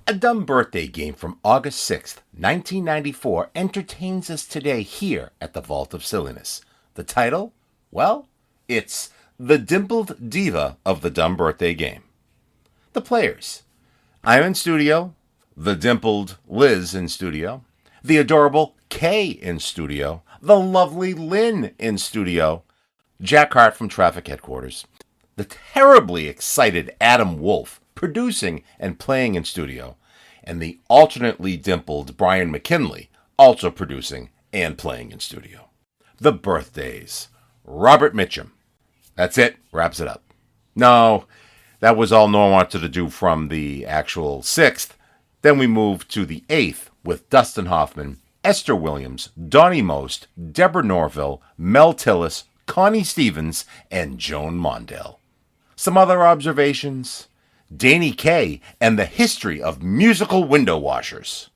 A dumb birthday game from August 6th, 1994 entertains us today here at the Vault of Silliness. The title? Well, it's The Dimpled Diva of the Dumb Birthday Game. The players. I'm in studio, the dimpled Liz in studio, the adorable Kaye in studio, the lovely Lynn in studio, Jack Harte from Traffic Headquarters, the terribly excited Adam Wolf producing and playing in studio, and the alternately dimpled Brian McKinley also producing and playing in studio. The birthdays. Robert Mitchum. That's it. Wraps it up. No, that was all Norm wanted to do from the actual 6th. Then we moved to the 8th with Dustin Hoffman, Esther Williams, Donnie Most, Deborah Norville, Mel Tillis, Connie Stevens, and Joan Mondale. Some other observations. Danny Kaye and the history of musical window washers.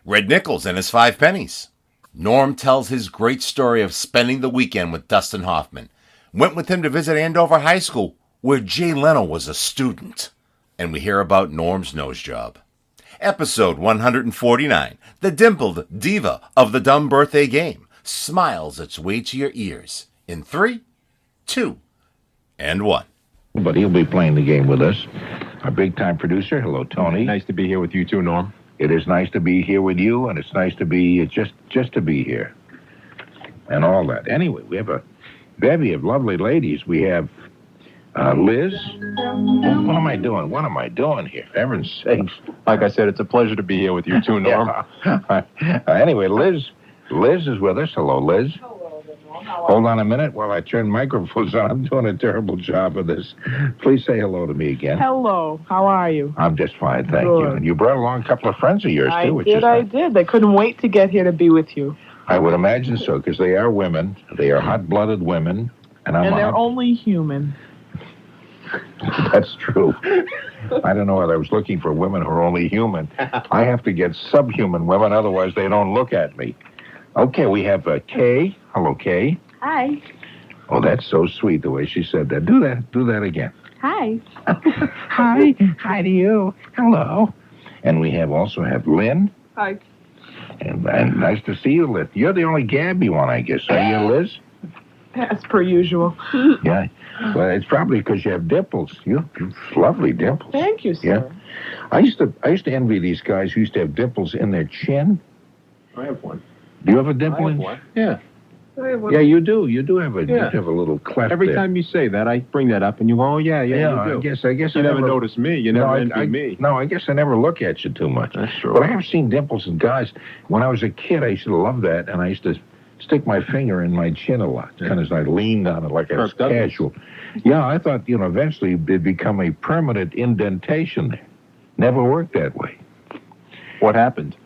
Red Nichols and his 5 pennies. Norm tells his great story of spending the weekend with Dustin Hoffman. Went with him to visit Andover High School, where Jay Leno was a student. And we hear about Norm's nose job. Episode 149, The Dimpled Diva of the Dumb Birthday Game, smiles its way to your ears in 3, 2, and 1. But he'll be playing the game with us. Our big-time producer, hello, Tony. Nice to be here with you too, Norm. It is nice to be here with you, and it's nice to be just to be here, and all that. Anyway, we have a bevy of lovely ladies. We have Liz. What am I doing? What am I doing here? For heaven's sakes! Like I said, it's a pleasure to be here with you too, Norm. Anyway, Liz is with us. Hello, Liz. Hold on a minute while I turn microphones on. I'm doing a terrible job of this. Please say hello to me again. Hello. How are you? I'm just fine, thank you. And you brought along a couple of friends of yours, too, which is I did. They couldn't wait to get here to be with you. I would imagine so, because they are women. They are hot-blooded women. And they're only human. That's true. I don't know whether I was looking for women who are only human. I have to get subhuman women, otherwise they don't look at me. Okay, we have Kaye. Hello, Kaye. Hi. Oh, that's so sweet, the way she said that. Do that again. Hi. Hi to you. Hello. And we also have Lynn. Hi. And nice to see you, Lynn. You're the only Gabby one, I guess. Are you, Liz? As per usual. Yeah. Well, it's probably because you have dimples. You have lovely dimples. Thank you, sir. Yeah. I used to envy these guys who used to have dimples in their chin. I have one. Do you have a dimple in? One. Yeah. Yeah, you do. You do have a little cleft Every there. time you say that, I bring that up, and you go, "Oh yeah, you do." I guess you never notice me. You never envy me. No, I guess I never look at you too much. That's true. But I have seen dimples in guys. When I was a kid, I used to love that, and I used to stick my finger in my chin a lot, kind of as I leaned on it like I was casual. Yeah, I thought, eventually it'd become a permanent indentation there. Never worked that way. What happened?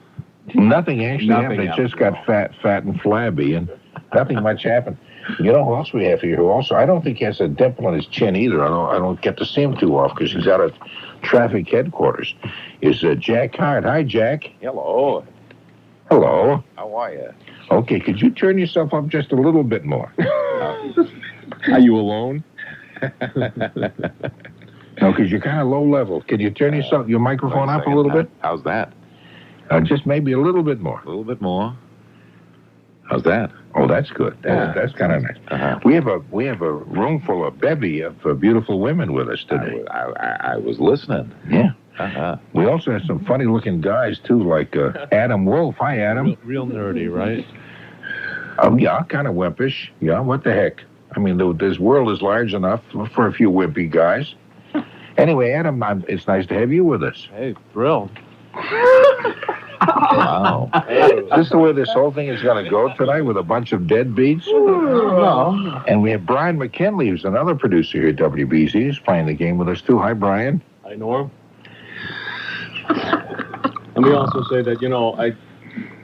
Nothing actually happened. It just got fat and flabby, and nothing much happened. You know who else we have here? Who also, I don't think he has a dimple in his chin either. I don't get to see him too often because he's out at Traffic Headquarters. Is Jack Harte? Hi, Jack. Hello. Hello. How are you? Okay, could you turn yourself up just a little bit more? Are you alone? No, because you're kind of low level. Can you turn your microphone up a little bit? How's that? Just maybe a little bit more. A little bit more. How's that? Oh, that's good. That's kind of nice. Uh-huh. We have a room full of bevy of beautiful women with us today. I was listening. Yeah. Uh-huh. We also have some funny-looking guys too, like Adam Wolf. Hi, Adam. Real nerdy, right? Yeah, kind of wimpish. Yeah, what the heck? I mean, this world is large enough for a few wimpy guys. Anyway, Adam, it's nice to have you with us. Hey, thrilled. Wow. Is this the way this whole thing is going to go tonight, with a bunch of deadbeats? No. And we have Brian McKinley, who's another producer here at WBZ. He's playing the game with us, too. Hi, Brian. Hi, Norm. Let me also say that,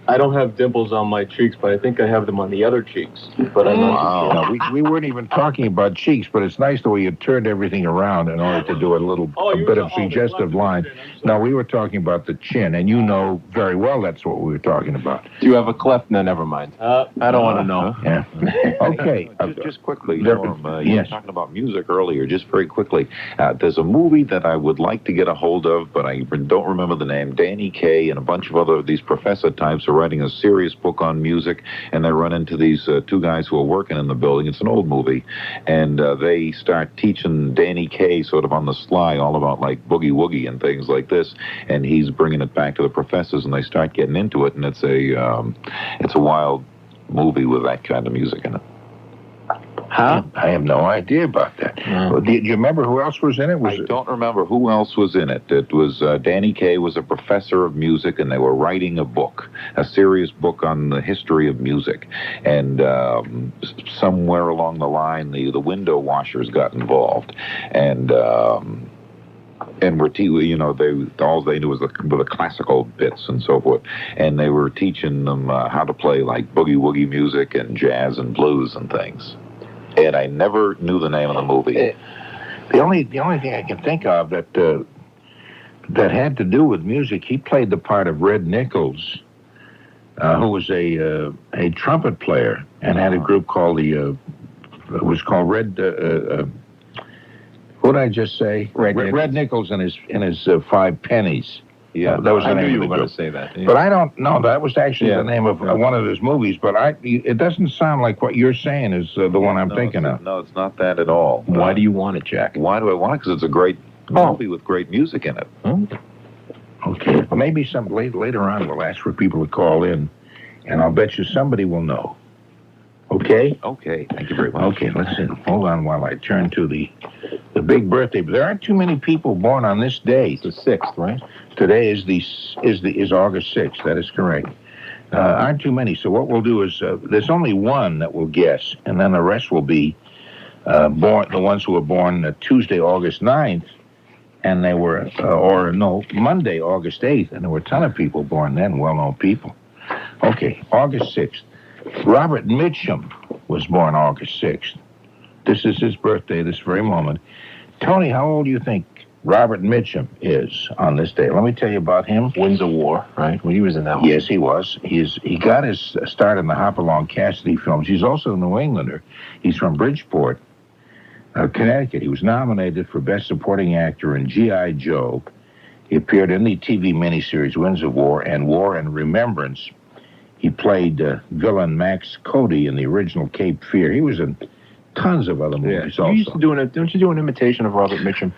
I don't have dimples on my cheeks, but I think I have them on the other cheeks. But I'm not No, we weren't even talking about cheeks, but it's nice the way you turned everything around in order to do a bit of suggestive line. No, we were talking about the chin, and you know very well that's what we were talking about. Do you have a cleft? No, never mind. I don't want to know. Yeah. Okay. Just quickly, There- Norm, you yes. were talking about music earlier, just very quickly. There's a movie that I would like to get a hold of, but I don't remember the name. Danny Kaye and a bunch of other these professor types are writing a serious book on music, and they run into these two guys who are working in the building. It's an old movie, and they start teaching Danny Kaye sort of on the sly all about like boogie woogie and things like this, and he's bringing it back to the professors, and they start getting into it, and it's a wild movie with that kind of music in it. Huh? I have no idea about that. Do you remember who else was in it? I don't remember who else was in it. It was Danny Kaye was a professor of music, and they were writing a book, a serious book on the history of music. And somewhere along the line, the window washers got involved, and all they knew was the classical bits and so forth, and they were teaching them how to play like boogie woogie music and jazz and blues and things. And I never knew the name of the movie. The only thing I can think of that had to do with music, he played the part of Red Nichols, who was a trumpet player and had a group called it was called Red. What did I just say? Red Nichols and his Five Pennies. Yeah, that was the I knew name you of were the going group. to say that. Yeah. But I don't know. That was actually the name of one of his movies. But it doesn't sound like what you're saying is the one I'm thinking of. No, it's not that at all. Why do you want it, Jack? Why do I want it? Because it's a great movie with great music in it. Okay. Well, maybe later on we'll ask for people to call in, and I'll bet you somebody will know. Okay? Okay, thank you very much. Okay, let's see. Hold on while I turn to the big birthday. But there aren't too many people born on this day. It's the 6th, right? Today is August 6th. That is correct. Aren't too many. So what we'll do is there's only one that will guess, and then the rest will be born. The ones who were born Tuesday, August 9th, and they were Monday, August 8th, and there were a ton of people born then, well-known people. Okay, August 6th. Robert Mitchum was born August 6th. This is his birthday this very moment. Tony, how old do you think Robert Mitchum is on this day? Let me tell you about him. Wins a war, right? Well, he was in that one. Yes, he was. He got his start in the Hopalong Cassidy films. He's also a New Englander. He's from Bridgeport, Connecticut. He was nominated for Best Supporting Actor in G.I. Joe. He appeared in the TV miniseries Winds of War and War and Remembrance. He played villain Max Cody in the original Cape Fear. He was in tons of other movies also. You used to don't you do an imitation of Robert Mitchum?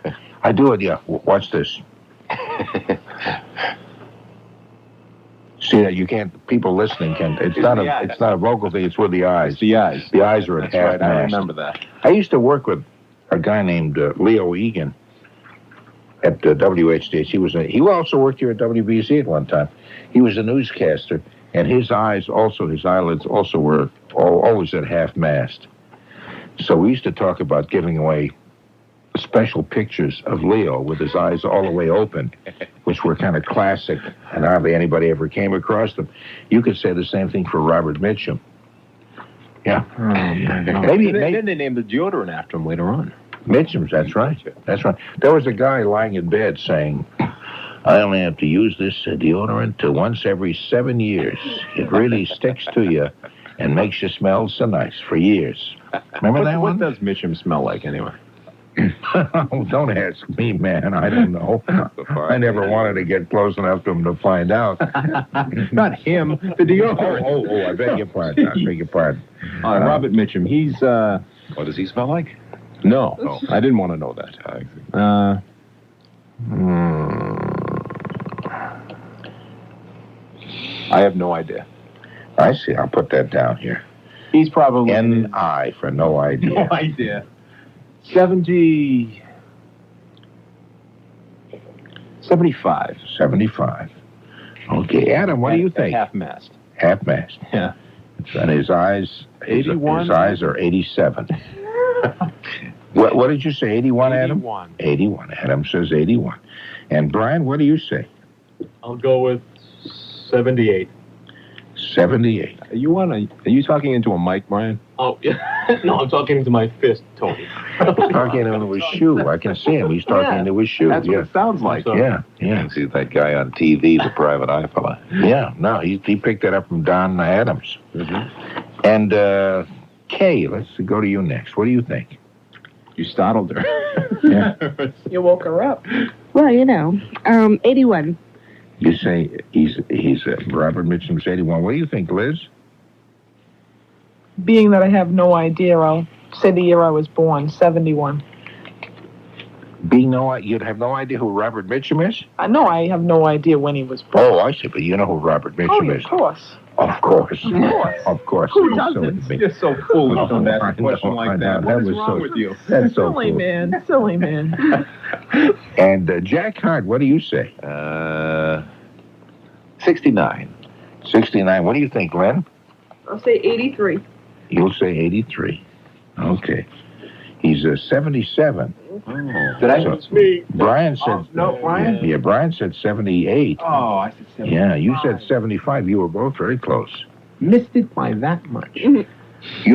I do it, yeah. Watch this. See that you can't. People listening can. It's not a vocal thing. It's with the eyes. It's the eyes. The eyes are at half Right, I mast. remember that. I used to work with a guy named Leo Egan at WHDH. He also worked here at WBC at one time. He was a newscaster, and his eyelids also were always at half mast. So we used to talk about giving away special pictures of Leo with his eyes all the way open, which were kind of classic, and hardly anybody ever came across them. You could say the same thing for Robert Mitchum. Yeah. Maybe then they named the deodorant after him later on. Mitchum's, that's right. That's right. There was a guy lying in bed saying, I only have to use this deodorant once every 7 years. It really sticks to you and makes you smell so nice for years. Remember that one? What does Mitchum smell like anyway? Oh, don't ask me, man. I don't know. I never wanted to get close enough to him to find out. Not him, the deodorant. Oh, I beg your pardon. I beg your pardon. Robert Mitchum, he's... What does he smell like? No, I didn't want to know that. I have no idea. I see. I'll put that down here. He's probably... N-I for no idea. No idea. 75. 75. Okay, Adam, what do you think? Half mast. Half mast. Yeah. And his eyes... 81? His eyes are 87. What did you say, 81, Adam? 81. 81. Adam says 81. And Brian, what do you say? I'll go with 78. 78. Are you talking into a mic, Brian? Oh, yeah. No, I'm talking into my fist, Tony. He's talking into his shoe. I can see him. He's talking into his shoe. That's what it sounds like. Yeah. You can see that guy on TV, the private eye fella. Yeah, no, he picked that up from Don Adams. Mm-hmm. And Kaye, let's go to you next. What do you think? You startled her. Yeah. You woke her up. Well, 81. You say he's Robert Mitchum's 81. What do you think, Liz? Being that I have no idea, I'll say the year I was born, 71. You'd have no idea who Robert Mitchum is? I know I have no idea when he was born. Oh, I see, but you know who Robert Mitchum is. Of course. Of course. Of course. Who doesn't? You're so foolish to ask a question like that. What is wrong with you? That's so Silly cool. man. Silly man. And Jack Harte, what do you say? 69. 69. What do you think, Lynn? I'll say 83. You'll say 83. Okay. He's 77. Did I? So, Me. Brian said... No, Brian? Yeah, Brian said 78. Oh, I said 75. Yeah, you said 75. You were both very close. Missed it by that much. You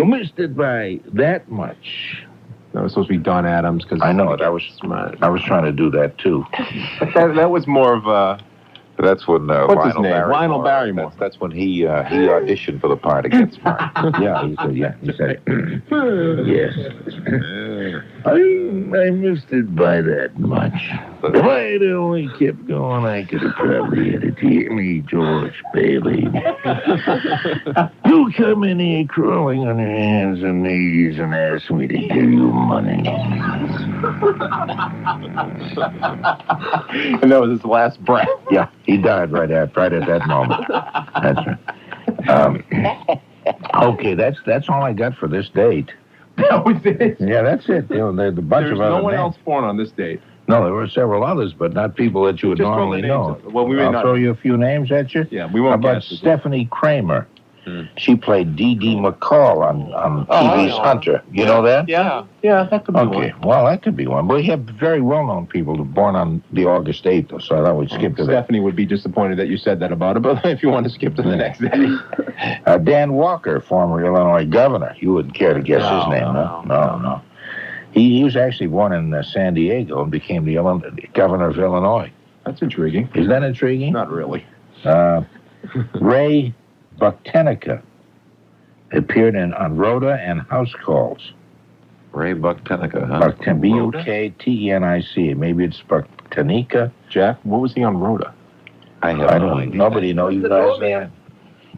missed it by that much. That was supposed to be Don Adams. Cause I know it. I was trying to do that, too. that was more of a... That's when What's his name? Lionel Barrymore. That's when he auditioned for the part against Mark. Yeah, he said, yes. I missed it by that much. If I had only kept going, I could have probably had it. Hear me, George Bailey. You come in here crawling on your hands and knees and ask me to give you money. And that was his last breath. Yeah, he died right at that moment. That's right. Okay, that's all I got for this date. That was it. Yeah, that's it. There's a bunch There's of other no one names. else born on this date. No, there were several others, but not people that you would Just throw normally the names know. out. Well, we may I'll not- throw you a few names at you. Yeah, we How won't about guess. Stephanie Kramer? She played Dee Dee McCall on TV's Hunter. You know that? Yeah, that could be one. Okay, well, that could be one. We have very well-known people who were born on the August 8th, so I thought we'd skip to that. Stephanie would be disappointed that you said that about her, but if you want to skip to the next day. Dan Walker, former Illinois governor. You wouldn't care to guess his name, no. He was actually born in San Diego and became the governor of Illinois. That's intriguing. Is that intriguing? Not really. Ray Bucktenica appeared on Rhoda and House Calls. Ray Bucktenica, huh? Bucktenica. Maybe it's Bucktenica. Jack, what was he on Rhoda? I I don't. Nobody knows you guys that.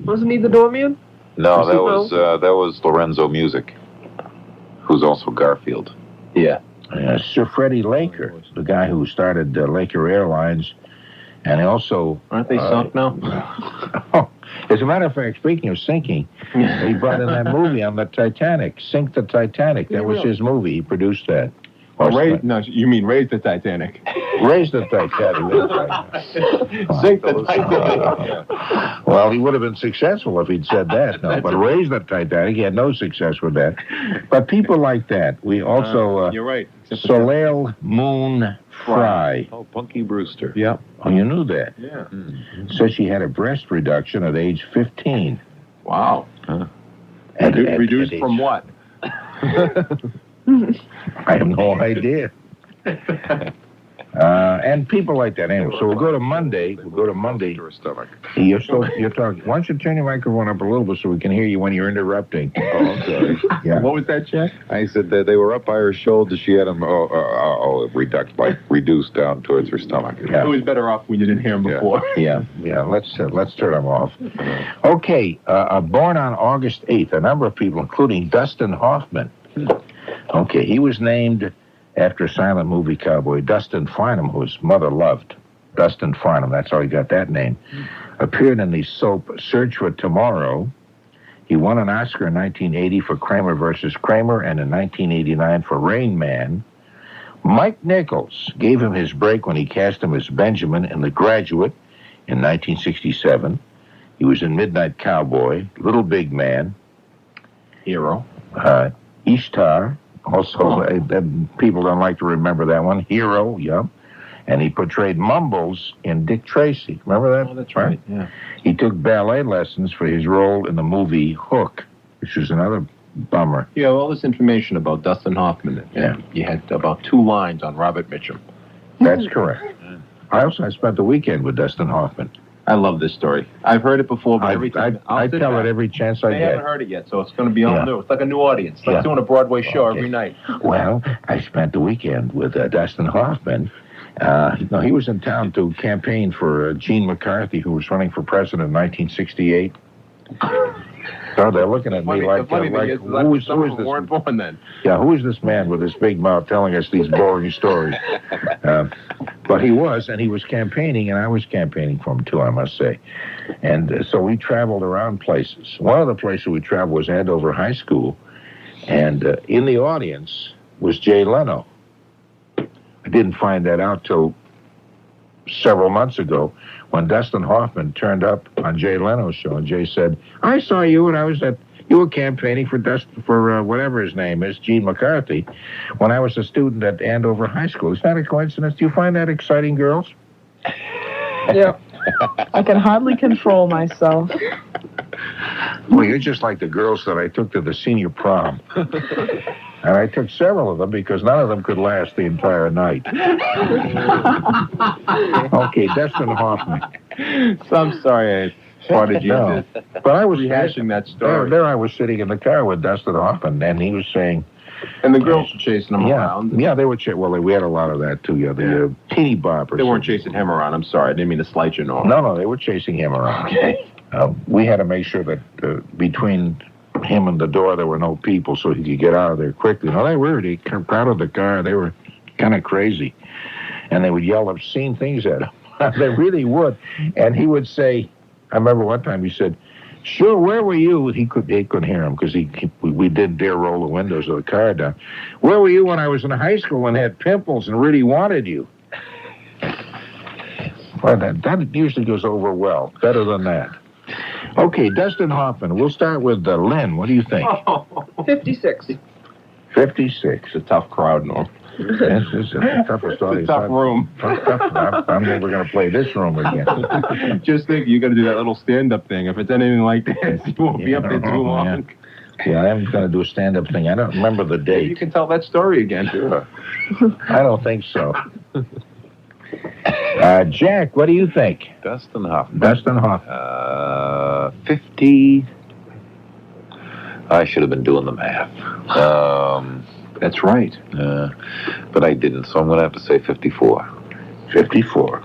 Wasn't he the doorman? No, that was Lorenzo Music, who's also Garfield. Yeah. Sir Freddie Laker, the guy who started Laker Airlines, and also... Aren't they sunk now? As a matter of fact, speaking of sinking, he brought in that movie on the Titanic, Sink the Titanic. That was his movie. He produced that. No, you mean Raise the Titanic. Raise the Titanic. Sink the Titanic. Well, he would have been successful if he'd said that. No, but Raise the Titanic, he had no success with that. But people like that. We also... You're right. Soleil Moon Frye. Oh, Punky Brewster. Yep. Oh, you knew that? Yeah. Said she had a breast reduction at age 15. Wow. Reduced from what? I have no idea. And people like that. Anyway, so we'll go to Monday. Her stomach. You're talking. Why don't you turn your microphone up a little bit so we can hear you when you're interrupting? Oh, I'm sorry. Yeah. What was that, Jack? I said that they were up by her shoulders. She had them reduced down towards her stomach. Yeah. It was better off when you didn't hear him before. Yeah. Let's turn them off. Okay. Born on August 8th, a number of people, including Dustin Hoffman. Okay, he was named after a silent movie cowboy, Dustin Farnham, who his mother loved. Dustin Farnham, that's how he got that name. Appeared in the soap Search for Tomorrow. He won an Oscar in 1980 for Kramer versus Kramer and in 1989 for Rain Man. Mike Nichols gave him his break when he cast him as Benjamin in The Graduate in 1967. He was in Midnight Cowboy, Little Big Man. Hero. Ishtar, also, people don't like to remember that one. Hero, yeah. and he portrayed Mumbles in Dick Tracy. Remember that? Oh, that's right, yeah. He took ballet lessons for his role in the movie Hook, which was another bummer. You have all this information about Dustin Hoffman. Yeah. You had about 2 lines on Robert Mitchum. That's correct. I spent the weekend with Dustin Hoffman. I love this story. I've heard it before, but every time I tell it every chance I They get. haven't heard it yet, so it's going to be all new. It's like a new audience. It's like Yeah. doing a Broadway show every night. Well, I spent the weekend with Dustin Hoffman. No, he was in town to campaign for Gene McCarthy, who was running for president in 1968. So they're looking at me like, who is this? Weren't born then. Yeah, who is this man with this big mouth telling us these boring stories? But he was campaigning, and I was campaigning for him too, I must say. And so we traveled around places. One of the places we traveled was Andover High School, and in the audience was Jay Leno. I didn't find that out till several months ago when Dustin Hoffman turned up on Jay Leno's show, and Jay said, "I saw you when I was you were campaigning for whatever his name is, Gene McCarthy, when I was a student at Andover High School." Is that a coincidence? Do you find that exciting, girls? Yep. I can hardly control myself. Well, you're just like the girls that I took to the senior prom. And I took several of them because none of them could last the entire night. Okay, Dustin Hoffman. So I'm sorry I spotted you. No, but I was rehashing that story. There I was sitting in the car with Dustin Hoffman, and he was saying... And the girls were chasing him around. Yeah, they were we had a lot of that, too. Yeah, the teeny boppers. They weren't chasing him around. I'm sorry. I didn't mean to slight you, Norm. No, they were chasing him around. Okay. We had to make sure that between him and the door there were no people so he could get out of there quickly. No, they were. They came out of the car. They were kind of crazy. And they would yell obscene things at him. They really would. And he would say, I remember one time he said, "Sure, where were you?" He couldn't hear him because we didn't dare roll the windows of the car down. "Where were you when I was in high school and had pimples and really wanted you?" Well, that usually goes over well. Better than that. Okay, Dustin Hoffman. We'll start with Lynn. What do you think? 56. 56. It's a tough crowd, Norm. This is the toughest audience. It's a tough room. I'm never going to play this room again. Just think, you got to do that little stand-up thing. If it's anything like this, you won't be up there too long. Yeah, I'm going to do a stand-up thing. I don't remember the date. You can tell that story again. Sure. I don't think so. Jack, what do you think? Dustin Hoffman. Dustin Hoffman. 50. I should have been doing the math. That's right. But I didn't, so I'm going to have to say 54. 54.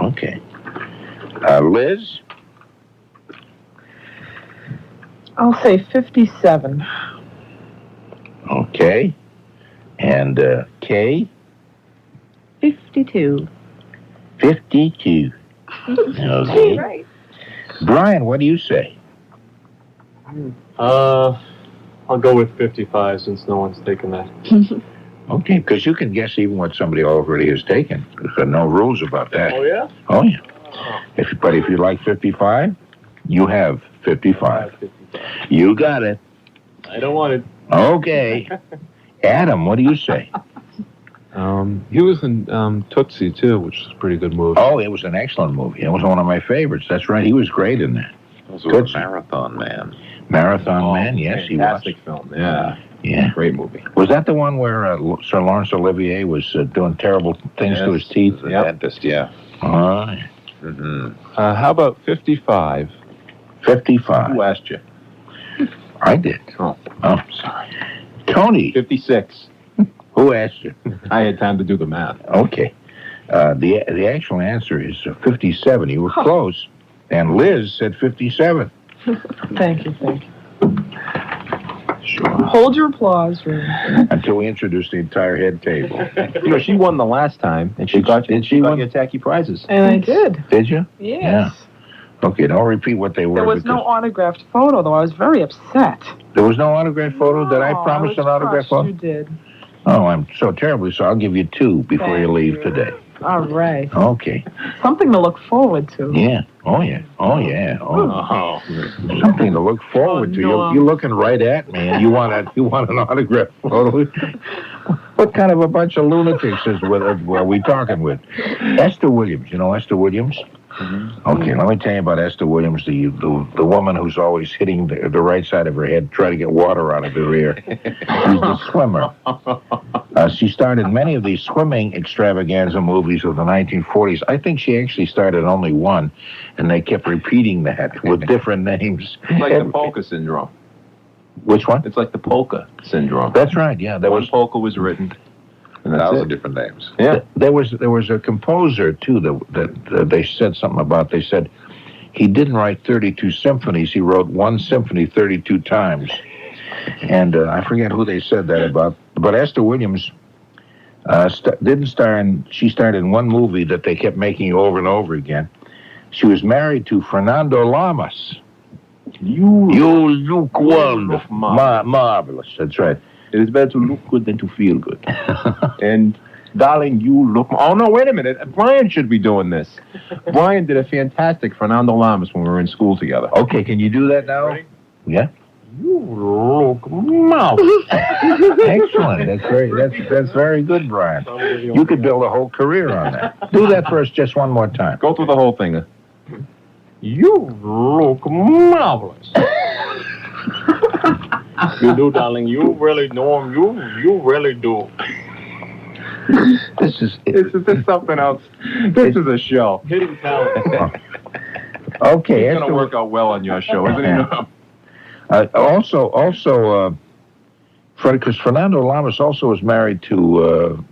Okay. Liz? I'll say 57. Okay. And Kaye? 52. 52. Okay. Right. Brian, what do you say? I'll go with 55 since no one's taken that. Okay, because you can guess even what somebody already has taken. There's no rules about that. Oh, yeah? Oh, yeah. But if you like 55, you have 55. You got it. I don't want it. Okay. Adam, what do you say? He was in Tootsie, too, which is a pretty good movie. Oh, it was an excellent movie. It was one of my favorites. That's right. He was great in that. Also a Marathon Man. Marathon Man, yes, he was. Fantastic film. Yeah. Yeah. Great movie. Was that the one where Sir Laurence Olivier was doing terrible things to his teeth? The dentist, yeah. How about 55? 55. Who asked you? I did. Oh, sorry. Tony. 56. Who asked you? I had time to do the math. Okay. The actual answer is 57. You were close. And Liz said 57. Thank you. Sure. Hold your applause, Ray. Until we introduce the entire head table. You know, she won the last time, and she got your tacky prizes. And I did. Did you? Yes. Yeah. Okay, don't repeat what they were. There was no autographed photo, though. I was very upset. There was no autographed photo? Did I promise an autographed photo? You did. Oh, I'm so terribly sorry. I'll give you 2 before you leave today. All right. Okay. Something to look forward to. Yeah. Oh, yeah. Oh, yeah. Oh. Something to look forward to. No. You're looking right at me, and you want an autographed photo. What What kind of a bunch of lunatics are we talking with? Esther Williams. You know Esther Williams? Mm-hmm. Okay, let me tell you about Esther Williams, the woman who's always hitting the right side of her head, trying to get water out of her ear. She's a swimmer. She starred in many of these swimming extravaganza movies of the 1940s. I think she actually started only one, and they kept repeating that with different names. It's like the polka syndrome. Which one? It's like the polka syndrome. That's right, yeah. Polka was written. And that's thousands different names. Yeah. There was a composer, too, that they said something about. They said he didn't write 32 symphonies. He wrote one symphony 32 times. And I forget who they said that about. But Esther Williams didn't star in... She starred in one movie that they kept making over and over again. She was married to Fernando Lamas. You look wonderful. Marvelous. That's right. It is better to look good than to feel good. And, darling, you look... Oh, no, wait a minute. Brian should be doing this. Brian did a fantastic Fernando Lamas when we were in school together. Okay, can you do that now? Ready? Yeah. You look marvelous. Excellent. That's very good, Brian. You could build a whole career on that. Do that for us just one more time. Go through the whole thing. You look marvelous. You do, darling. You really know him. You really do. This is something else. This is a show. Hidden talent. Okay. It's going to work out well on your show, isn't it? Also, because Fernando Lamas also was married to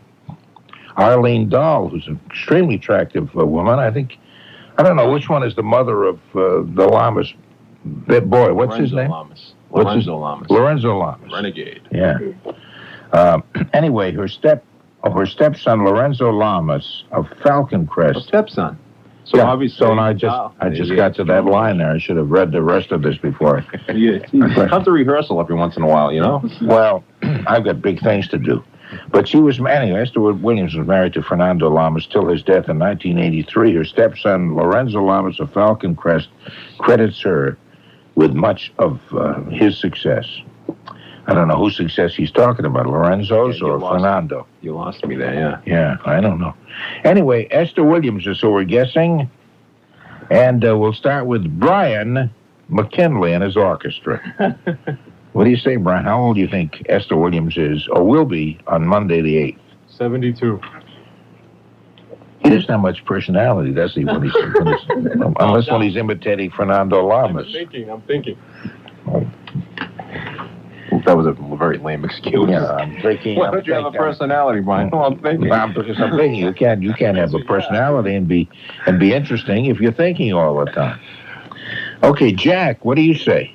Arlene Dahl, who's an extremely attractive woman. I don't know which one is the mother of the Lamas. Boy, what's his name? Lamas. Lorenzo Lamas. Lorenzo Lamas. Renegade. Yeah. Anyway, her stepson Lorenzo Lamas of Falcon Crest. A stepson. So yeah, obviously. So I just got to that line there. I should have read the rest of this before. Yeah. Come to rehearsal every once in a while, you know. Well, I've got big things to do. But she was, anyway, Esther Williams was married to Fernando Lamas till his death in 1983. Her stepson, Lorenzo Lamas of Falcon Crest, credits her with much of his success. I don't know whose success he's talking about, Lorenzo's or Fernando. You lost me there, yeah. Yeah, I don't know. Anyway, Esther Williams is who we're guessing. And we'll start with Brian McKinley and his orchestra. What do you say, Brian? How old do you think Esther Williams is, or will be, on Monday the 8th? 72. He doesn't have much personality, does he? Unless when he's imitating Fernando Lamas. I'm thinking. Oh. That was a very lame excuse. Yeah, I'm thinking. Why don't you have a personality, Brian? No, I'm thinking. Because I'm thinking you can't have a personality and be interesting if you're thinking all the time. Okay, Jack, what do you say?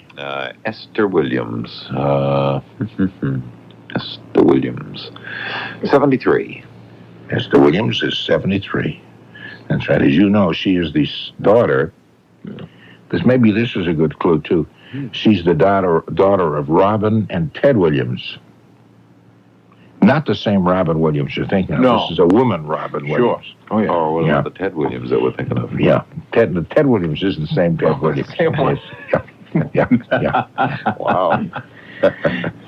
Esther Williams. Esther Williams. 73. Esther Williams is 73. That's right. As you know, she is the daughter. Maybe this is a good clue, too. She's the daughter of Robin and Ted Williams. Not the same Robin Williams you're thinking of. No. This is a woman, Robin Williams. Oh, yeah. Or what about the Ted Williams that we're thinking of? Yeah. Ted Williams isn't the same Ted Williams. Same one. Yeah. Wow.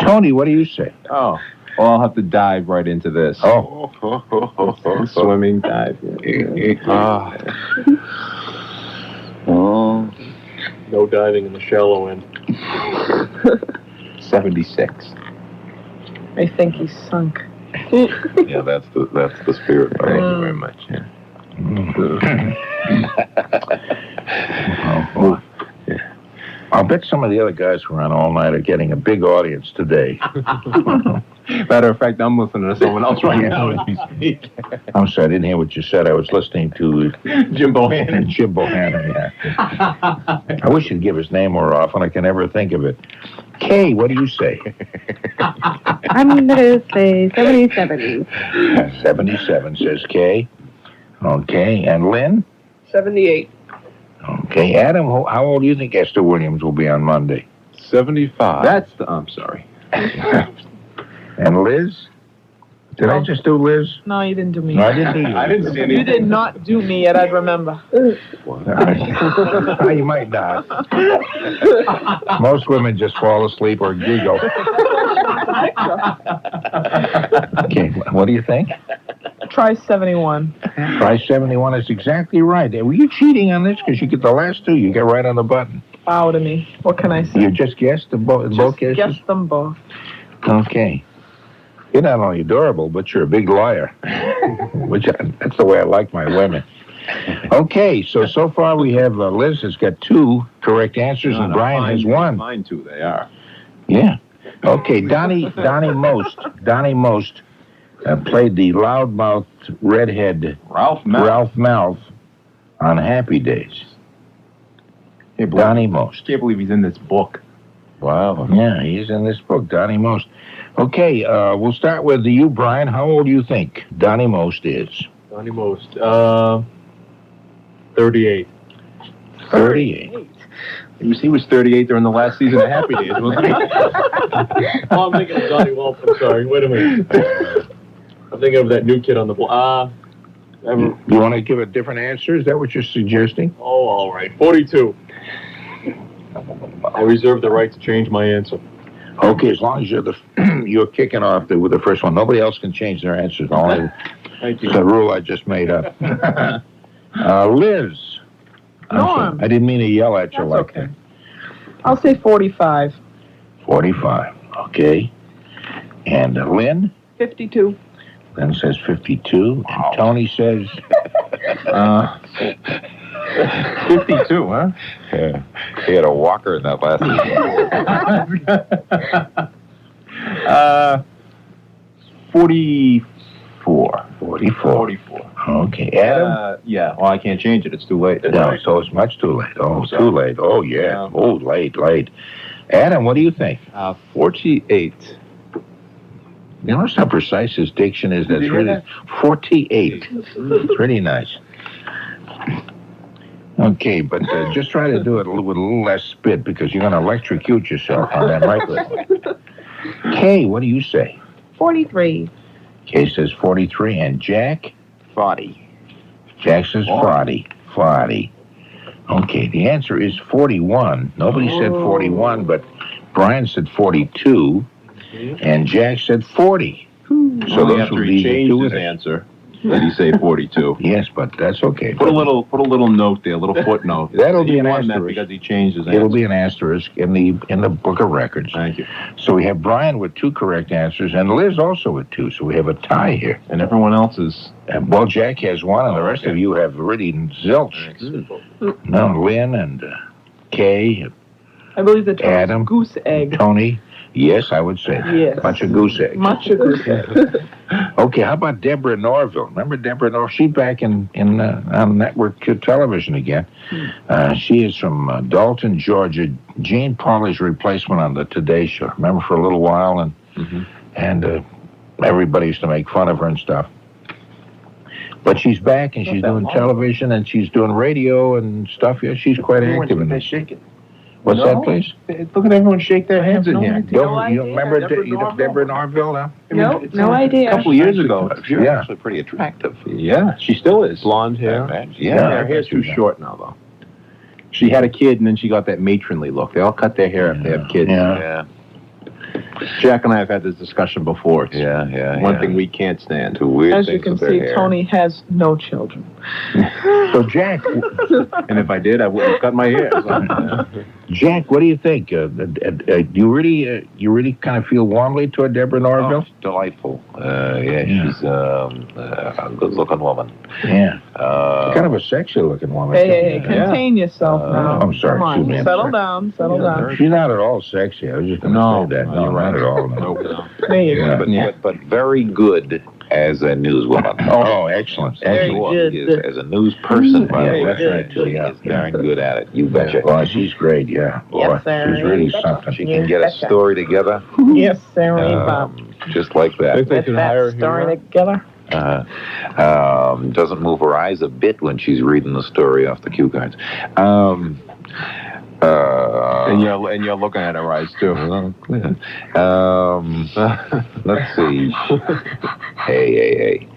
Tony, what do you say? Oh, well, I'll have to dive right into this. Oh. Swimming dive. Oh. No diving in the shallow end. 76. I think he's sunk. Yeah, that's the spirit. Thank you very much. Yeah. Oh, I'll bet some of the other guys who are on all night are getting a big audience today. Matter of fact, I'm listening to someone else right now as we speak. I'm sorry, I didn't hear what you said. I was listening to Jim Bohannon. Jim Bohannon, yeah. I wish he'd give his name more often. I can never think of it. Kaye, what do you say? I'm going to say 77. 77, says Kaye. Okay, and Lynn? 78. Okay, Adam, how old do you think Esther Williams will be on Monday? 75. I'm sorry. And Liz? Did I just do Liz? No, you didn't do me. No, I didn't do you. I didn't see anything. You did not do me yet, I'd remember. You might not. Most women just fall asleep or giggle. Okay, what do you think? Try 71. Try 71 is exactly right. Were you cheating on this? Because you get the last two. You get right on the button. Wow to me. What can I say? You just guessed both cases? Guessed them both. Okay. You're not only adorable, but you're a big liar. That's the way I like my women. Okay, so far we have Liz has got 2 correct answers, and Brian has 1. Mine too, they are. Yeah. Okay, Donnie Most played the loudmouth redhead Ralph Mouth on Happy Days. Donnie Most. Can't believe he's in this book. Wow. Yeah, he's in this book, Donnie Most. Okay, we'll start with you, Brian. How old do you think Donnie Most is? Donnie Most. 38. 38. He was 38 during the last season of Happy Days, wasn't he? Oh, I'm thinking of Donnie Wolf. I'm sorry. Wait a minute. I'm thinking of that new kid on the block. You want to give a different answer? Is that what you're suggesting? Oh, all right. 42. I reserve the right to change my answer. Okay, as long as you're kicking off with the first one. Nobody else can change their answers. Thank you. The rule I just made up. Liz. Norm. I didn't mean to yell at you like that. I'll say 45. 45. Okay. And Lynn? 52. Lynn says 52. And Tony says... 52, huh? Yeah. He had a walker in that last season. 44. 44. Okay. Adam? Yeah. Well, I can't change it. It's too late. No, so it's much too late. Oh, too late. Oh, yeah. Oh, late. Adam, what do you think? 48. You notice how precise his diction is? That's really 48. It's really nice. Okay, but just try to do it with a little less spit because you're going to electrocute yourself on that microphone. Kaye, what do you say? 43. Kaye says 43. And Jack? 40. Jack says 40. Okay, the answer is 41. Nobody said 41, but Brian said 42, and Jack said 40. So after he changed his answer, did he say 42? Yes, but that's okay. Put a little note there, a little footnote. That'll be an asterisk asterisk because he changed his answer. It'll be an asterisk in the book of records. Thank you. So we have Brian with 2 correct answers, and Liz also with 2. So we have a tie here. And everyone else is. Well, Jack has 1, and the rest of you have really zilch. No, Lynn and Kaye. I believe the term Adam, goose egg. Tony. Yes, I would say. Yes. Bunch of goose eggs. Much of goose egg. Okay, how about Deborah Norville? Remember Deborah Norville? She's back on network television again. She is from Dalton, Georgia. Gene Pauley's replacement on the Today Show. Remember for a little while, and everybody used to make fun of her and stuff. But she's back, and she's doing television, and she's doing radio and stuff. Yeah, she's quite active in this. What's that, please? Look at everyone shake their hands in here. You don't remember Deborah Norville now? No idea. A couple years ago. She was actually pretty attractive. Yeah, she still is. Blonde hair. Her hair's too short now, though. She had a kid, and then she got that matronly look. They all cut their hair if they have kids. Yeah. Jack and I have had this discussion before. It's one thing we can't stand. Two weird As things you can with their see, hair. Tony has no children. So, Jack... And if I did, I wouldn't have cut my hair. So. Jack, what do you think? Do you really kind of feel warmly toward Deborah Norville? Oh, delightful. She's a good-looking woman. Yeah. Kind of a sexy-looking woman. Hey, contain yourself now. I'm sorry. Come on, settle down. She's not at all sexy. I was just going to say that. No, not at all. No. There you go. But very good as a newswoman. Oh, excellent. Very good. As a news person, by the way. That's right, too, yeah. She's darn good at it. You betcha. Well, she's great, yeah. Boy, Yes, sir. she's really something. She can get a story together. Yes, sir. Just like that. Get that story together. Doesn't move her eyes a bit when she's reading the story off the cue cards. And you're looking at her eyes too. Let's see. Hey.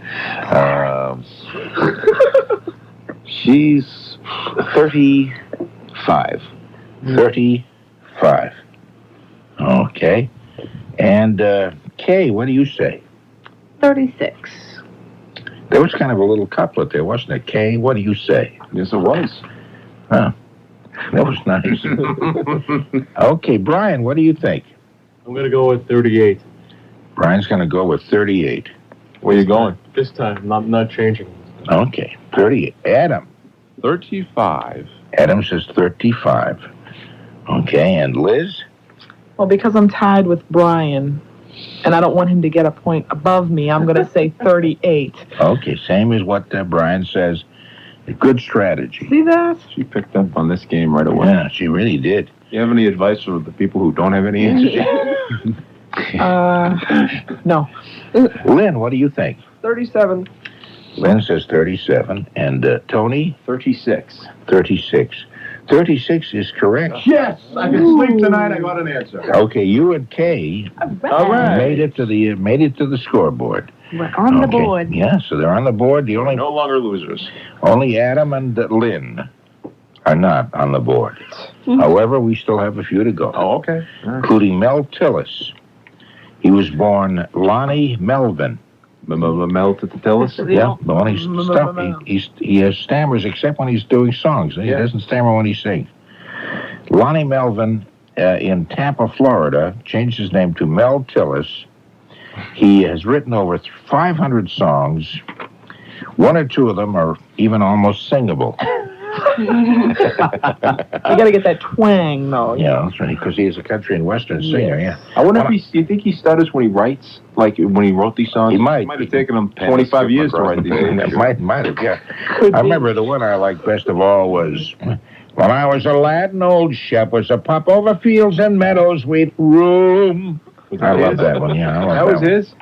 She's 35. 35. Okay. And Kaye, what do you say? 36. There was kind of a little couplet there, wasn't it? Kaye, what do you say? Yes, it was. Huh. That was nice. Okay, Brian, what do you think? I'm going to go with 38. Brian's going to go with 38. Where you going? This time, I'm not changing. Okay, 38. Adam. 35. Adam says 35. Okay, and Liz? Well, because I'm tied with Brian, and I don't want him to get a point above me, I'm going to say 38. Okay, same as what Brian says. A good strategy. See that? She picked up on this game right away. Yeah, she really did. Do you have any advice for the people who don't have any answers? No. Lynn, what do you think? 37. Lynn says 37. And Tony? 36. 36. 36 is correct. Yes! I can sleep tonight. I got an answer. Okay, you and Kaye All right. made it to the scoreboard. We're on the Okay. board. Yeah, so they're on the board. The No longer losers. only Adam and Lynn are not on the board. However, we still have a few to go, Oh, okay. All right. including Mel Tillis. He was born Lonnie Melvin. Mel Tillis? Yeah, but when he has stammers except when he's doing songs. He doesn't stammer when he sings. Lonnie Melvin in Tampa, Florida, changed his name to Mel Tillis. He has written over 500 songs. One or two of them are even almost singable. You got to get that twang, though. Yeah, that's right, because he is a country and western singer, yeah. I wonder if you think he stutters when he writes? Like when he wrote these songs? He might. It might have taken him 25 years to write these songs. Might have, yeah. I remember the one I liked best of all was, when I was a lad, an old shep was a pup over fields and meadows with room. I love that one, yeah. That was his?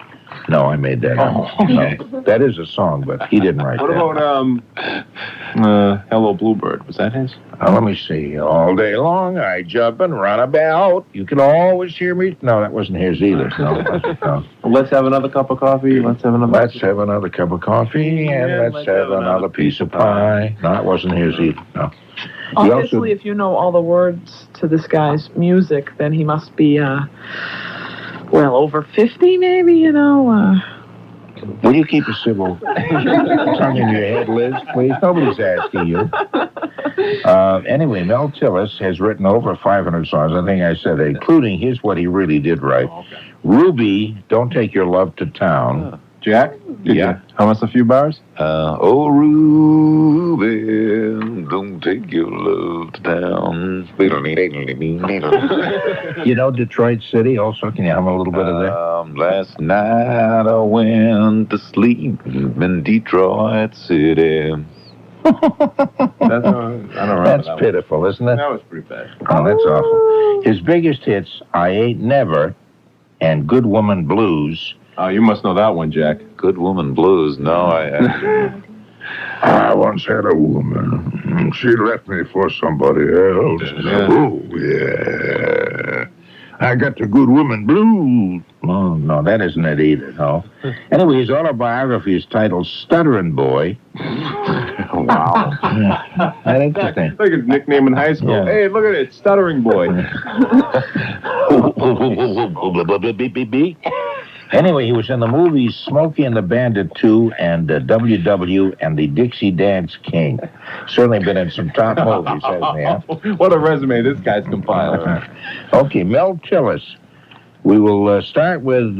No, I made that up. No, that is a song, but he didn't write What that. about Hello Bluebird? Was that his? Let me see. All day long I jump and run about. You can always hear me. No, that wasn't his either. No, it wasn't, no. Let's have another cup of coffee. Let's have another cup of coffee and let's have another piece of pie. No, that wasn't his either. No. He Obviously, if you know all the words to this guy's music, then he must be, over 50, maybe, you know. Will you keep a civil tongue in your head, Liz, please? Nobody's asking you. Anyway, Mel Tillis has written over 500 songs, I think I said, including what he really did write. Oh, okay. Ruby, Don't Take Your Love to Town. Jack? Yeah. How much a few bars? Oh, Ruby, don't take your love to town. You know Detroit City also? Can you hum a little bit of that? Last night I went to sleep in Detroit City. I don't remember. That's that pitiful, isn't it? That was pretty bad. Oh, that's awful. His biggest hits, I Ain't Never and Good Woman Blues. Oh, you must know that one, Jack. Good Woman Blues. No, I once had a woman. She left me for somebody else. Yeah. Oh, yeah. I got the Good Woman Blues. Oh, no, that isn't it either, no. Anyway, his autobiography is titled Stutterin' Boy. Wow. Yeah, that's interesting. Like his nickname in high school. Yeah. Hey, look at it, Stuttering Boy. Anyway, he was in the movies Smokey and the Bandit 2 and WW and the Dixie Dance King. Certainly been in some top movies, hasn't he? Huh? What a resume this guy's compiled. Okay, Mel Tillis. We will start with,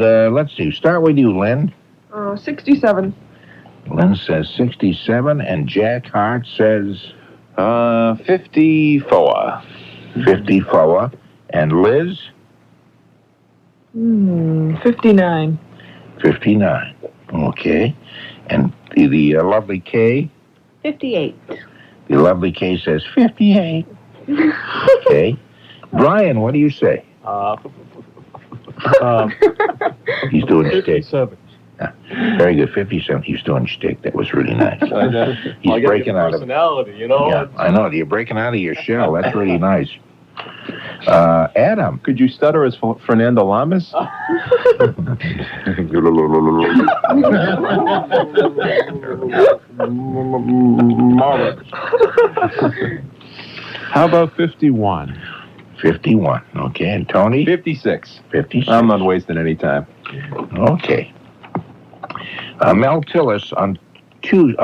start with you, Lynn. 67. Lynn says 67, and Jack Harte says 54. 54. And Liz? 59. 59. Okay. And the lovely Kaye? 58. The lovely Kaye says 58. Okay. Brian, what do you say? He's doing shtick. 57. Very good. 57. He's doing shtick. That was really nice. He's I breaking out of... personality, you know? Yeah, I know. You're breaking out of your shell. That's really nice. Adam. Could you stutter as Fernando Lamas? How about 51? 51. Okay, and Tony? 56. 56. I'm not wasting any time. Okay. Mel Tillis on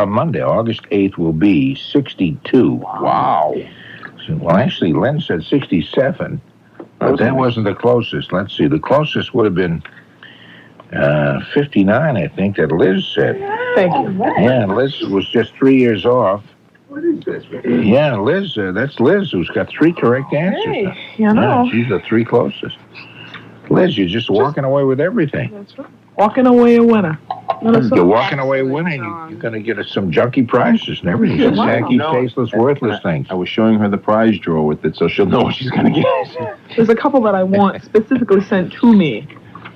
Monday, August 8th, will be 62. Wow. Well, actually, Lynn said 67, but that wasn't the closest. Let's see. The closest would have been 59, I think, that Liz said. Thank you. Yeah, Liz was just 3 years off. What is this? Yeah, Liz, that's Liz who's got 3 correct answers. Hey, you know. Yeah, she's the 3 closest. Liz, you're just walking away with everything. That's right. Walking away a winner. You're walking away winning. You're going to get us some junky prizes and everything. Some tacky, tasteless, worthless things. I was showing her the prize drawer with it, so she'll know what she's going to get. There's a couple that I want specifically sent to me.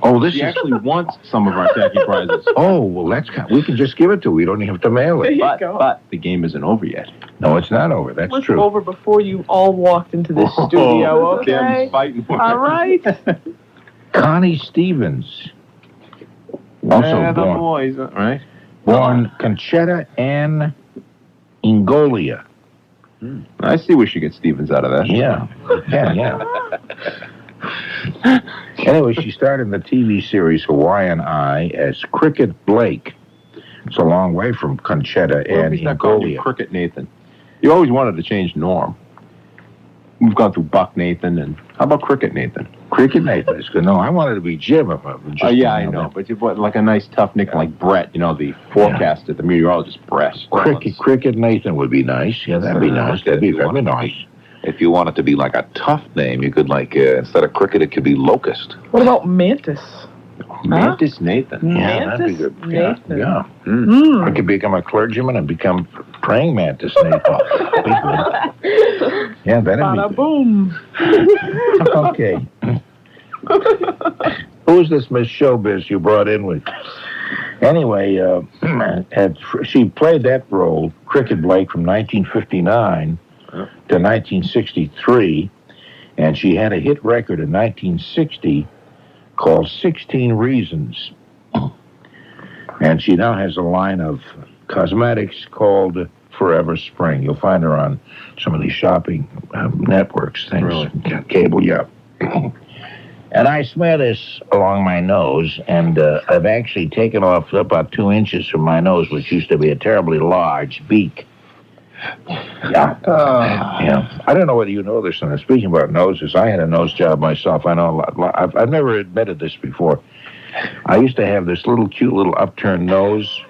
Oh, She actually wants some of our tacky prizes. Oh, well, we can just give it to her. We don't even have to mail There it. you But, go. but the game isn't over yet. No, it's not over. That's It was true. over before you all walked into this studio, okay? Tim's fighting for All right. Connie Stevens. Also the born, boys, right? born Conchetta Ann Ingolia. I see we should get Stevens out of that. Yeah. Anyway, she starred in the TV series Hawaiian Eye as Cricket Blake. It's a long way from Conchetta Ann He's not calling you Ingolia. Cricket Nathan. You always wanted to change Norm. We've gone through Buck Nathan, and how about Cricket Nathan? Cricket Nathan is good. No, I wanted to be Jim. Yeah, I know, but you put like a nice tough nick like Brett, the forecaster, the meteorologist Brett. Cricket Nathan would be nice. Yeah, that'd be nice. That'd be very nice. If you want it to be like a tough name, you could instead of cricket, it could be locust. What about Mantis? Mantis Nathan. Yeah, that'd be good. Yeah, Nathan. yeah. Mm. I could become a clergyman and become praying mantis Nathan. Yeah, that'd Bada be boom. good. Okay. Who's this Miss Showbiz you brought in with? Anyway, she played that role, Cricket Blake, from 1959 to 1963, and she had a hit record in 1960 called 16 Reasons. And she now has a line of cosmetics called Forever Spring. You'll find her on some of these shopping networks, things. Really? Cable, yeah. And I swear this along my nose, and I've actually taken off about 2 inches from my nose, which used to be a terribly large beak. Yeah. Yeah. I don't know whether you know this, and speaking about noses, I had a nose job myself. I know a lot. I've never admitted this before. I used to have this cute little upturned nose,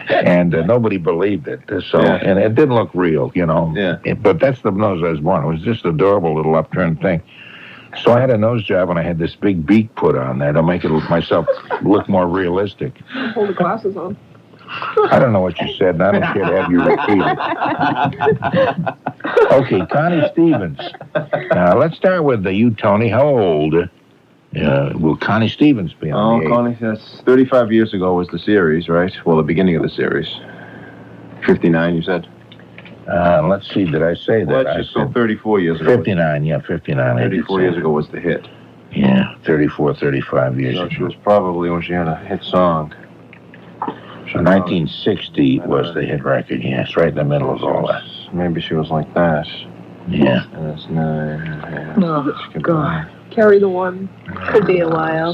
and nobody believed it. So, and it didn't look real, Yeah. But that's the nose I was born. It was just an adorable little upturned thing. So I had a nose job, and I had this big beak put on there to make it myself look more realistic. Hold the glasses on. I don't know what you said, and I don't care to have you repeat it. Okay, Connie Stevens. Now, let's start with you, Tony. How old will Connie Stevens be on the 8th? Connie, that's 35 years ago was the series, right? Well, the beginning of the series. 59, you said? Let's see, did I say that? Well, let's just go 34 years ago. 59, yeah, 59. 34 years ago was the hit. Yeah, 35 years So ago. she was probably when she had a hit song. So 1960 was the hit record, yes, right in the middle of all that. Maybe she was like that. Yeah. And that's 9. Oh, God. Carry the one. Could be a while.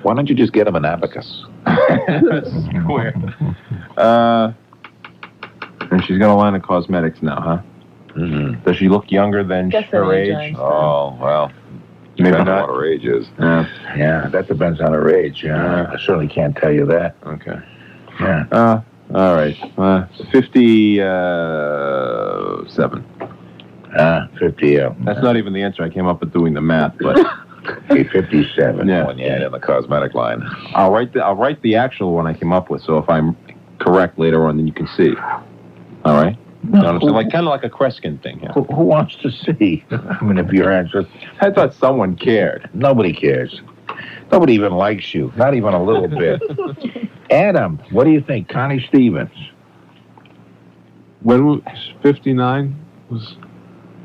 Why don't you just get him an abacus? Square. And she's got a line of cosmetics now, huh? Mm-hmm. Does she look younger than Guess her that age? age, Oh, well. Maybe Depends on not. what her age is. Yeah, that depends on her age. Yeah, I certainly can't tell you that. Okay. Yeah. All right. 57. 50. That's not even the answer. I came up with doing the math, but 57. Yeah. When you add in the cosmetic line. I'll write the actual one I came up with. So if I'm correct later on, then you can see. All right. So kind of like a Kreskin thing. Yeah. Who wants to see? I mean, if your answer, I thought someone cared. nobody cares. Nobody even likes you, not even a little bit. Adam, what do you think? Connie Stevens. When was 59? Was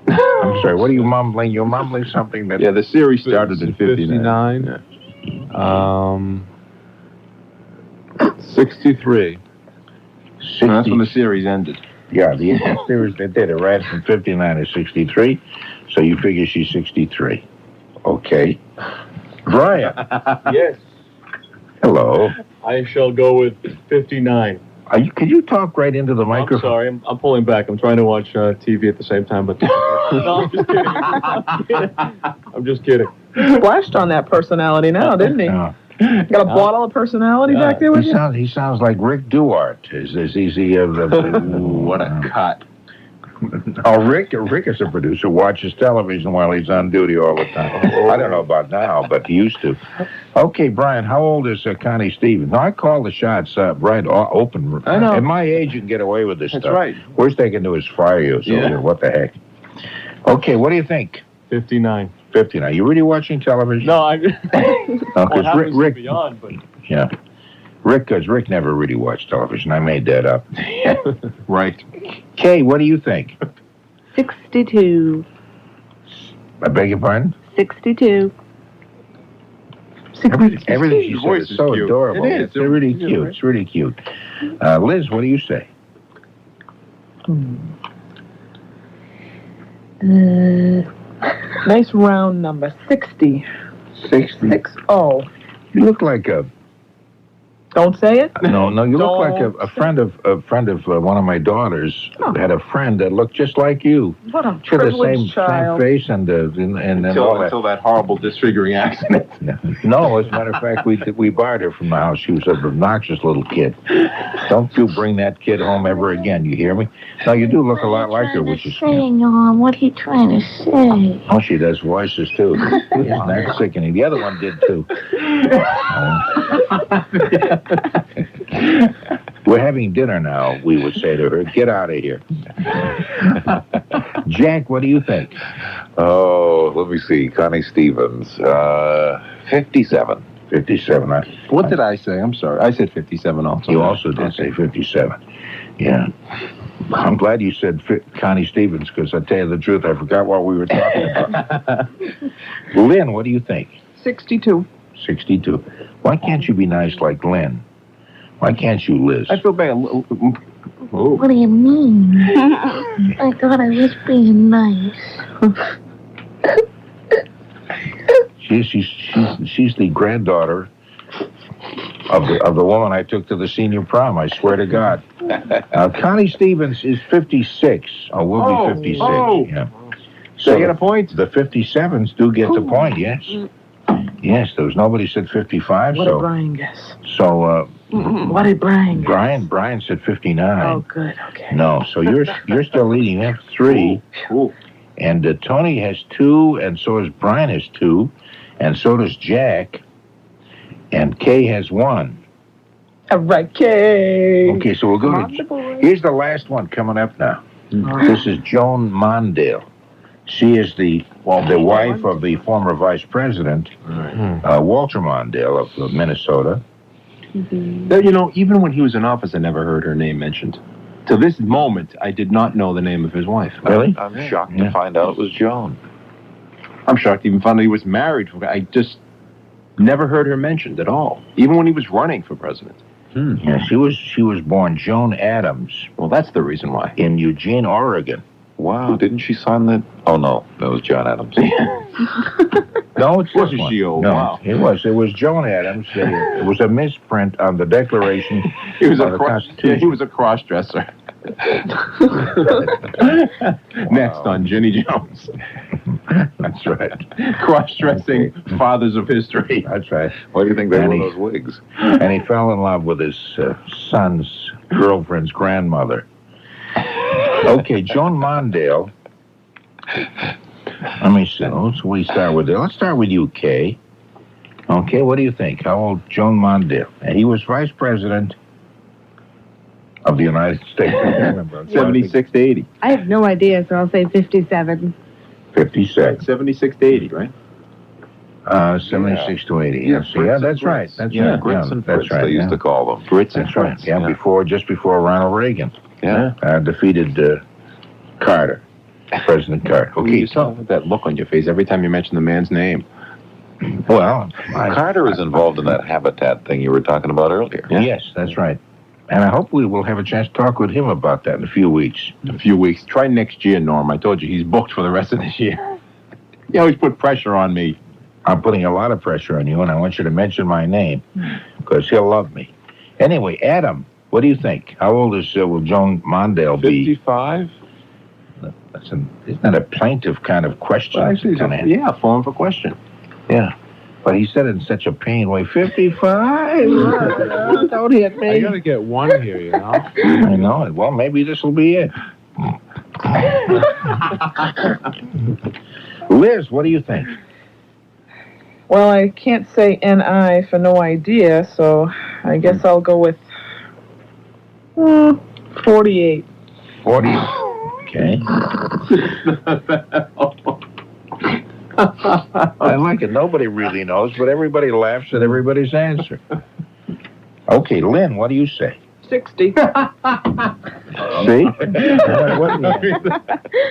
I'm sorry, what are you mumbling? You're mumbling something that... Yeah, the series started in 59. 63. 60, That's when the series ended. Yeah, the series, they did it right from 59 to 63, so you figure she's 63. Okay. Brian. Yes. Hello. I shall go with 59. Can you talk right into the microphone? I'm sorry, I'm pulling back. I'm trying to watch TV at the same time, but... No, I'm just kidding. He splashed on that personality now, didn't he? No. Got a bottle of personality back there with you? He sounds like Rick Duarte. Is he What a cut. Oh, Rick is a producer, watches television while he's on duty all the time. I don't know about now, but he used to. Okay, Brian, how old is Connie Stevens? No, I call the shots right open. I know. At my age, you can get away with this That's stuff. right. Worst they can do is fire you, so what the heck. Okay, what do you think? 59. 59. You really watching television? No, I... Because Rick... Beyond, but... Yeah. Because Rick never really watched television. I made that up. Right. Kay, what do you think? 62. I beg your pardon? 62. Everything she said is so cute. adorable. It is. It's really cute. It's really cute. Liz, what do you say? Nice round number, 60. 60. 60. You look like a... Don't say it. No, you look like a friend of one of my daughters. Had a friend that looked just like you. What a She had the privileged child. same face and all that. Until that horrible disfiguring accident. No, as a matter of fact, we barred her from the house. She was an obnoxious little kid. Don't you bring that kid home ever again, you hear me? No, you do look a lot like her, which is... Norm, what are you trying to say? Oh, she does voices, too. Isn't that sickening? The other one did, too. We're having dinner now, we would say to her. Get out of here. Jack, what do you think? Oh, let me see. Connie Stevens. 57. 57. What did I say? I'm sorry. I said 57 also. You also did say 57. Yeah. I'm glad you said Connie Stevens, because I tell you the truth, I forgot what we were talking about. Lynn, what do you think? 62. 62. Why can't you be nice like Lynn? Why can't you, Liz? I feel bad. What do you mean? I thought I was being nice. She's the granddaughter of the woman I took to the senior prom. I swear to God. Connie Stevens is 56. Oh, we'll be 56. Oh. Yeah. So I get a point? The 57s do get the point. Yes. Yes. There was nobody said 55. What did Brian guess? So. What did Brian guess? Brian said 59. Oh, good. Okay. No. So you're still leading. You have 3. Ooh. And Tony has 2, and so does Brian has 2, and so does Jack, and Kay has 1. All right, Kay. Okay, so we'll go to... Here's the last one coming up now. This is Joan Mondale. She is the wife of the former vice president, Walter Mondale of Minnesota. You know, even when he was in office, I never heard her name mentioned. To this moment, I did not know the name of his wife. Really? I'm shocked to find out it was Joan. I'm shocked to even find out he was married. I just never heard her mentioned at all, even when he was running for president. Yeah, she was born Joan Adams. Well, that's the reason why. In Eugene, Oregon. Wow, didn't she sign that? Oh, no, that was John Adams. No, it's Wasn't this one. she old? No, Wow. It was Joan Adams. It was a misprint on the Declaration He was of the Constitution. he was a cross-dresser. Next on Ginny Jones. That's right. Cross-dressing fathers of history. That's right. Why do you think they wore those wigs? And he fell in love with his son's girlfriend's grandmother. Okay, Joan Mondale. Let me see. We start with it. Let's start with you, Kay. Okay, what do you think? How old Joan Mondale? And he was vice president of the United States. 76 to 80. I have no idea, so I'll say 57. 56. 76 to 80, right? 76 to 80. Yeah, that's right. That's right. Grits and that's Frits, right. they used to call them. Grits and That's right. Frits. Yeah, just before Ronald Reagan defeated Carter, President Carter. Okay, you saw that look on your face every time you mentioned the man's name. Well, Carter is involved in that habitat thing you were talking about earlier. Yes, that's right. And I hope we will have a chance to talk with him about that in a few weeks. In a few weeks. Try next year, Norm. I told you he's booked for the rest of this year. You always put pressure on me. I'm putting a lot of pressure on you, and I want you to mention my name, because he'll love me. Anyway, Adam, what do you think? How old will Joan Mondale be? 55? Isn't that a plaintive kind of question? Well, actually, a form of a question. Yeah. But he said it in such a pain way. 55? Don't hit me. I gotta get one here, you know? I know it. Well, maybe this will be it. Liz, what do you think? Well, I can't say N.I. for no idea, so I guess I'll go with 48. 40. Okay. I like it. Nobody really knows, but everybody laughs at everybody's answer. Okay, Lynn, what do you say? 60. See?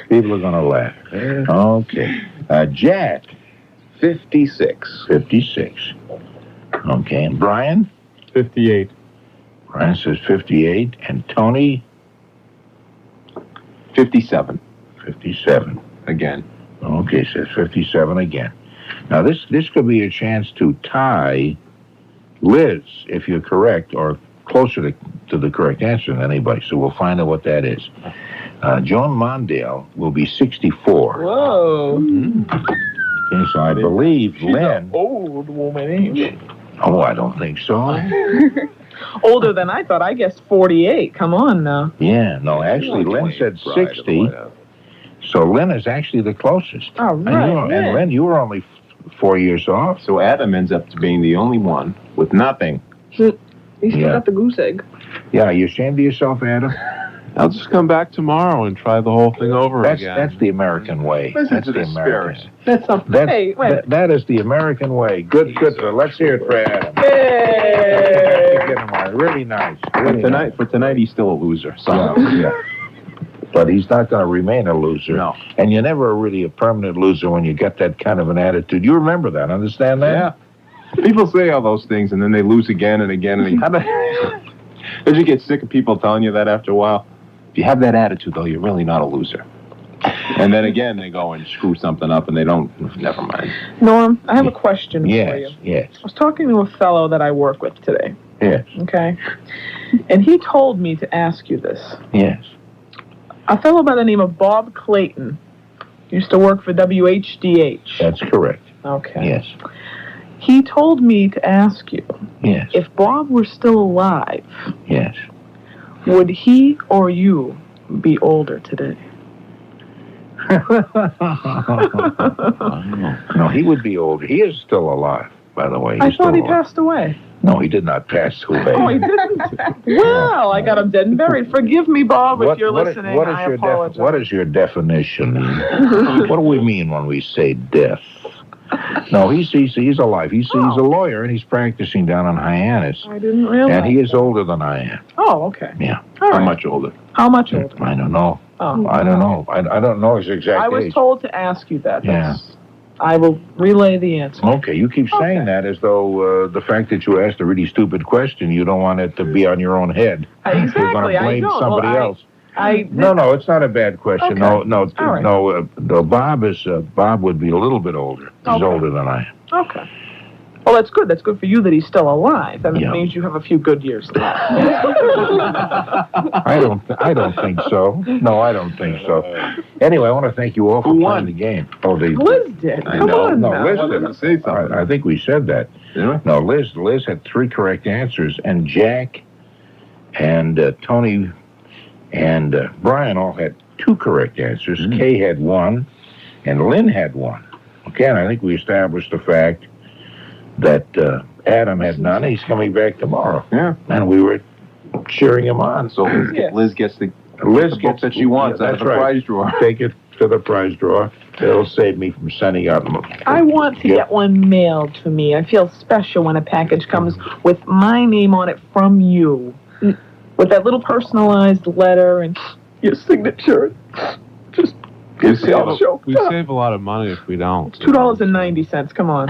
People are going to laugh. Okay. Jack. 56. 56. Okay, and Brian? 58. Brian says 58. And Tony? 57. 57. Again. Okay, says 57 again. Now, this could be a chance to tie Liz, if you're correct, or closer to the correct answer than anybody, so we'll find out what that is. Joan Mondale will be 64. Whoa. Okay, so I believe She's Lynn... an old woman, ain't she? Oh, I don't think so. Older than I thought. I guessed 48. Come on now. Yeah, no, actually, Lynn said 60. So Lynn is actually the closest. Oh, right. And Lynn, you were only 4 years off. So Adam ends up being the only one with nothing. He still got the goose egg. Yeah, are you ashamed of yourself, Adam? I'll just come back tomorrow and try the whole thing over again. That's the American way. Listen to the the spirit. Hey, wait. That is the American way. Good. So let's hear it for Adam. Yay! Really nice. For tonight, he's still a loser. So. Yeah. But he's not going to remain a loser. No. And you're never really a permanent loser when you get that kind of an attitude. You remember that, understand that? Yeah. People say all those things, and then they lose again and again. And don't you get sick of people telling you that after a while? If you have that attitude, though, you're really not a loser. And then again, they go and screw something up, and they don't. Never mind. Norm, I have a question for you. Yes. I was talking to a fellow that I work with today. Yes. Okay? And he told me to ask you this. Yes. A fellow by the name of Bob Clayton used to work for WHDH. That's correct. Okay. Yes. He told me to ask you, Yes. if Bob were still alive, Yes. would he or you be older today? No, he would be older. He is still alive, by the way. I thought he passed away. No, he did not pass away. Oh, he didn't? Well, I got him dead and buried. Forgive me, Bob, if you're listening. I apologize. What is your definition? What do we mean when we say death? No, he's alive. He's a lawyer, and he's practicing down on Hyannis. I didn't realize. And he is older than I am. Oh, okay. Yeah. How much older? How much older? I don't know. Oh. I don't know. I don't know his exact age. I was told to ask you that. Yeah. I will relay the answer. Okay, you keep saying that as though the fact that you asked a really stupid question, you don't want it to be on your own head. Exactly. You're going to blame somebody else. No, it's not a bad question. Okay. No. Bob would be a little bit older. He's older than I am. Okay. Well, that's good. That's good for you that he's still alive. That means you have a few good years left. I don't think so. No, I don't think so. Anyway, I want to thank you all for playing the game. Oh, Liz did. Come on now. Liz didn't say something. I think we said that. No, Liz had 3 correct answers, and Jack and Tony and Brian all had 2 correct answers. Kaye had 1, and Lynn had 1. Okay, and I think we established the fact that Adam had none. He's coming back tomorrow. Yeah. And we were cheering him on. So Liz gets the book that she wants out of the prize drawer. Take it to the prize drawer. It'll save me from sending out them. I want to get one mailed to me. I feel special when a package comes with my name on it from you. With that little personalized letter and your signature. Just we save a lot of money if we don't. $2.90. Come on.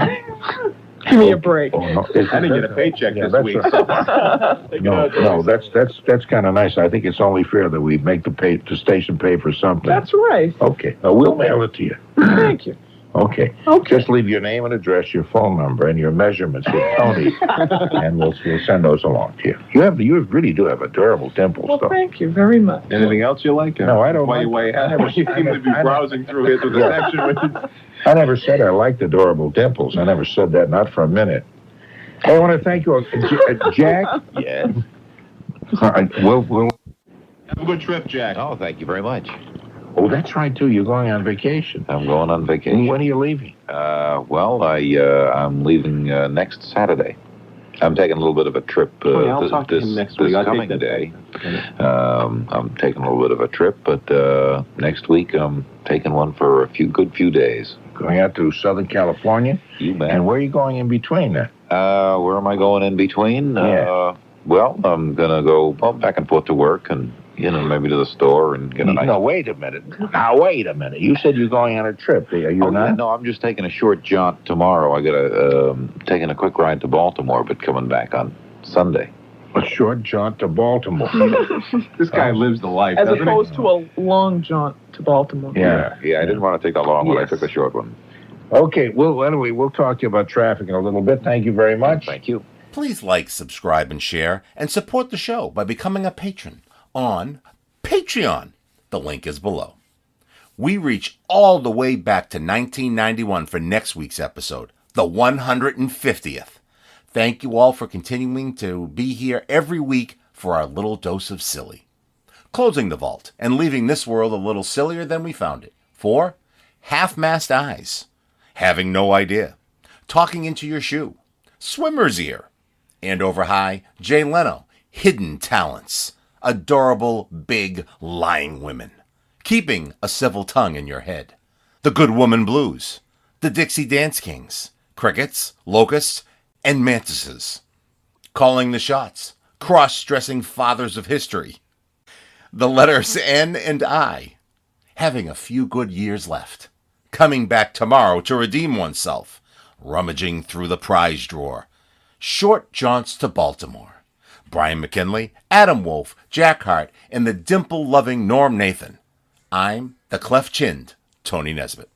Give me a break. Oh, no. I didn't get a paycheck Yeah, this that's week. right. No, that's kind of nice. I think it's only fair that we make the station pay for something. That's right. Okay. We'll mail it to you. Thank you. Okay. Just leave your name and address, your phone number, and your measurements with Tony, and we'll send those along to you. You really do have adorable dimples, Well, though. thank you very much. Anything else you like? No, I don't Why like- you way I never- You seem to be browsing through here to the section with I never said I liked adorable dimples. I never said that, not for a minute. I want to thank you, Jack. Yeah. All right, we'll. Have a good trip, Jack. Oh, thank you very much. Oh, that's right too. You're going on vacation. I'm going on vacation. When are you leaving? Well, I'm leaving next Saturday. I'm taking a little bit of a trip I'll talk to him next week. this I'll coming take that day. I'm taking a little bit of a trip, but next week I'm taking one for a few days. Going out to Southern California? You bet. And where are you going in between then? Where am I going in between? Yeah. Well, I'm gonna go back and forth to work, and maybe to the store and get a nice. No, wait a minute. Now, wait a minute. You said you're going on a trip. Are you not? Yeah, no, I'm just taking a short jaunt tomorrow. I got taking a quick ride to Baltimore, but coming back on Sunday. A short jaunt to Baltimore. This guy lives the life, As doesn't opposed to a long jaunt to Baltimore. Yeah. I didn't want to take that long one. I Yes. took a short one. Okay, well, anyway, we'll talk to you about traffic in a little bit. Thank you very much. Thank you. Please like, subscribe, and share, and support the show by becoming a patron on Patreon. The link is below. We reach all the way back to 1991 for next week's episode, the 150th. Thank you all for continuing to be here every week for our little dose of silly. Closing the vault and leaving this world a little sillier than we found it. For half-mast eyes, having no idea, talking into your shoe, swimmer's ear, Andover High, Jay Leno, hidden talents, adorable, big, lying women, keeping a civil tongue in your head, the Good Woman Blues, the Dixie Dance Kings, crickets, locusts, and mantises, calling the shots, cross-dressing fathers of history, the letters N and I, having a few good years left, coming back tomorrow to redeem oneself, rummaging through the prize drawer, short jaunts to Baltimore, Brian McKinley, Adam Wolf, Jack Harte, and the dimple-loving Norm Nathan. I'm the cleft-chinned Tony Nesbitt.